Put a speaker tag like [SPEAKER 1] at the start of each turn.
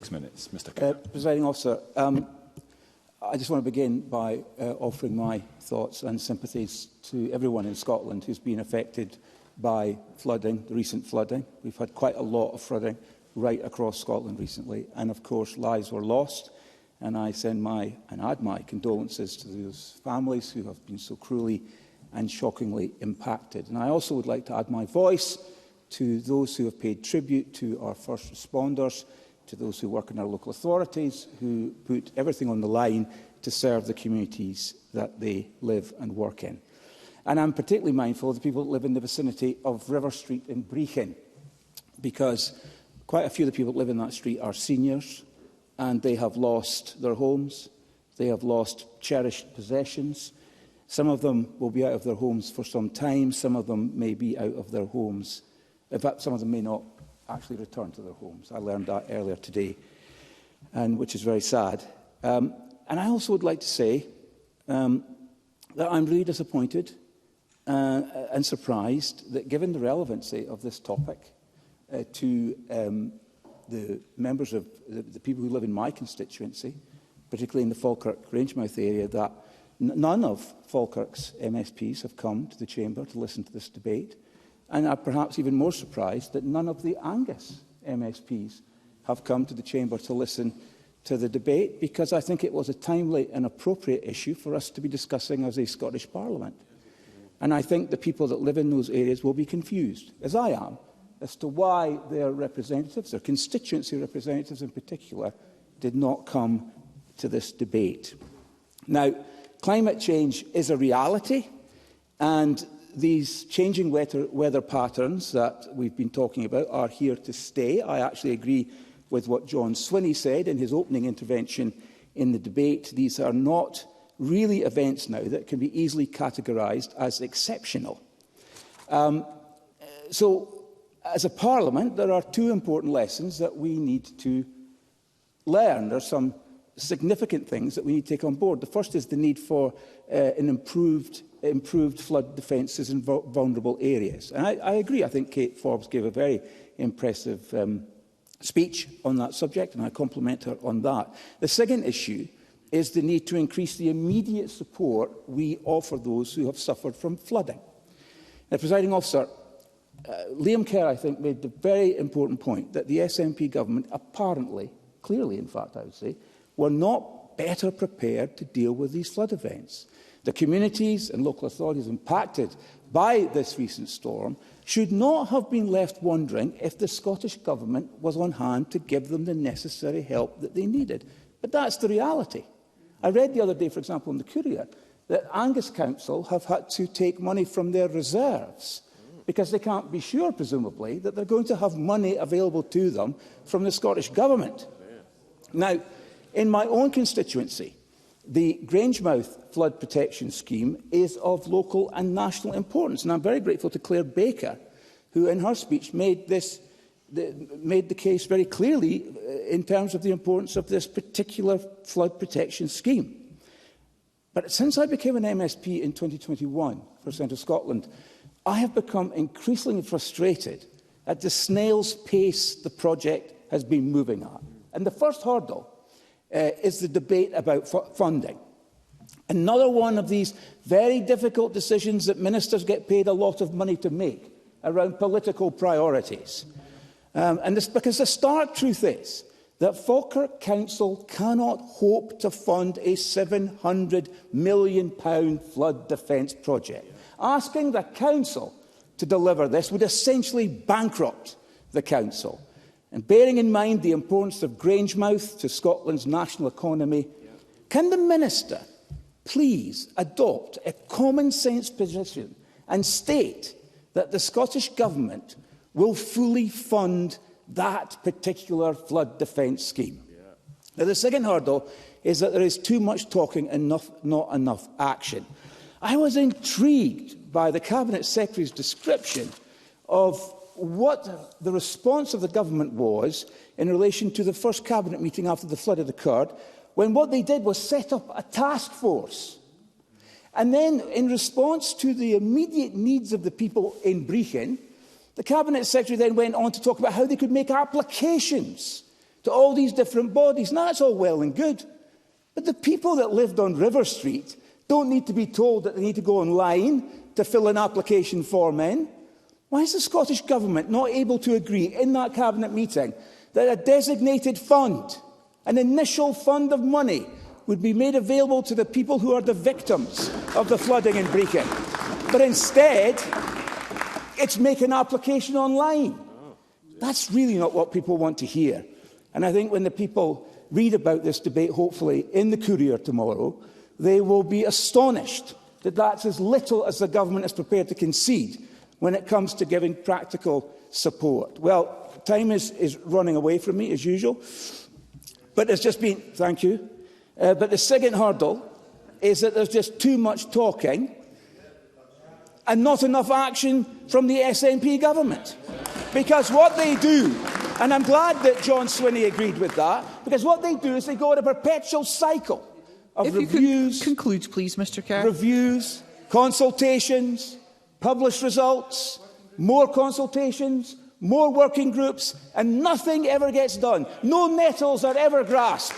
[SPEAKER 1] 6 minutes, Mr. Kerr.
[SPEAKER 2] Presiding Officer, I just want to begin by offering my thoughts and sympathies to everyone in Scotland who's been affected by flooding, the recent flooding. We've had quite a lot of flooding right across Scotland recently, and of course lives were lost. And I send my and add my condolences to those families who have been so cruelly and shockingly impacted. And I also would like to add my voice to those who have paid tribute to our first responders, to those who work in our local authorities, who put everything on the line to serve the communities that they live and work in. And I'm particularly mindful of the people that live in the vicinity of River Street in Brechin, because quite a few of the people that live in that street are seniors, and they have lost their homes, they have lost cherished possessions. Some of them will be out of their homes for some time, some of them may be out of their homes. In fact, some of them may not actually return to their homes. I learned that earlier today, and which is very sad. And I also would like to say that I'm really disappointed and surprised that, given the relevancy of this topic to the members of the people who live in my constituency, particularly in the Falkirk-Grangemouth area, that none of Falkirk's MSPs have come to the Chamber to listen to this debate. And I'm perhaps even more surprised that none of the Angus MSPs have come to the Chamber to listen to the debate, because I think it was a timely and appropriate issue for us to be discussing as a Scottish Parliament. And I think the people that live in those areas will be confused, as I am, as to why their representatives, their constituency representatives in particular, did not come to this debate. Now, climate change is a reality, and these changing weather patterns that we've been talking about are here to stay. I actually agree with what John Swinney said in his opening intervention in the debate. These are not really events now that can be easily categorised as exceptional. So, as a Parliament, there are two important lessons that we need to learn. There are some significant things that we need to take on board. The first is the need for an improved flood defences in vulnerable areas. And I agree. I think Kate Forbes gave a very impressive speech on that subject, and I compliment her on that. The second issue is the need to increase the immediate support we offer those who have suffered from flooding. Now, Presiding Officer, Liam Kerr, I think, made the very important point that the SNP government apparently, clearly in fact I would say, were not better prepared to deal with these flood events. The communities and local authorities impacted by this recent storm should not have been left wondering if the Scottish Government was on hand to give them the necessary help that they needed. But that's the reality. I read the other day, for example, in the Courier, that Angus Council have had to take money from their reserves because they can't be sure, presumably, that they're going to have money available to them from the Scottish Government. Now, in my own constituency, the Grangemouth Flood Protection Scheme is of local and national importance, and I'm very grateful to Claire Baker, who in her speech made the case very clearly in terms of the importance of this particular flood protection scheme. But since I became an MSP in 2021 for Central Scotland, I have become increasingly frustrated at the snail's pace the project has been moving at. And the first hurdle is the debate about funding. Another one of these very difficult decisions that ministers get paid a lot of money to make around political priorities. And this because the stark truth is that Falkirk Council cannot hope to fund a £700 million flood defence project. Asking the Council to deliver this would essentially bankrupt the Council. And bearing in mind the importance of Grangemouth to Scotland's national economy, can the Minister please adopt a common-sense position and state that the Scottish Government will fully fund that particular flood defence scheme? Now, the second hurdle is that there is too much talking and not enough action. I was intrigued by the Cabinet Secretary's description of what the response of the government was in relation to the first Cabinet meeting after the flood had occurred, when what they did was set up a task force. And then, in response to the immediate needs of the people in Brechin, the Cabinet Secretary then went on to talk about how they could make applications to all these different bodies. Now, that's all well and good. But the people that lived on River Street don't need to be told that they need to go online to fill an application form in. Why is the Scottish Government not able to agree in that Cabinet meeting that a designated fund, an initial fund of money, would be made available to the people who are the victims of the flooding in Brecon? But instead, it's make an application online. That's really not what people want to hear. And I think when the people read about this debate, hopefully, in the Courier tomorrow, they will be astonished that that's as little as the government is prepared to concede when it comes to giving practical support. Well, time is running away from me, as usual. But there's just been... Thank you. But the second hurdle is that there's just too much talking and not enough action from the SNP government. Because what they do, and I'm glad that John Swinney agreed with that, because what they do is they go in a perpetual cycle of reviews...
[SPEAKER 1] Conclude, please, Mr Kerr.
[SPEAKER 2] Reviews, consultations, published results, more consultations, more working groups, and nothing ever gets done. No nettles are ever grasped.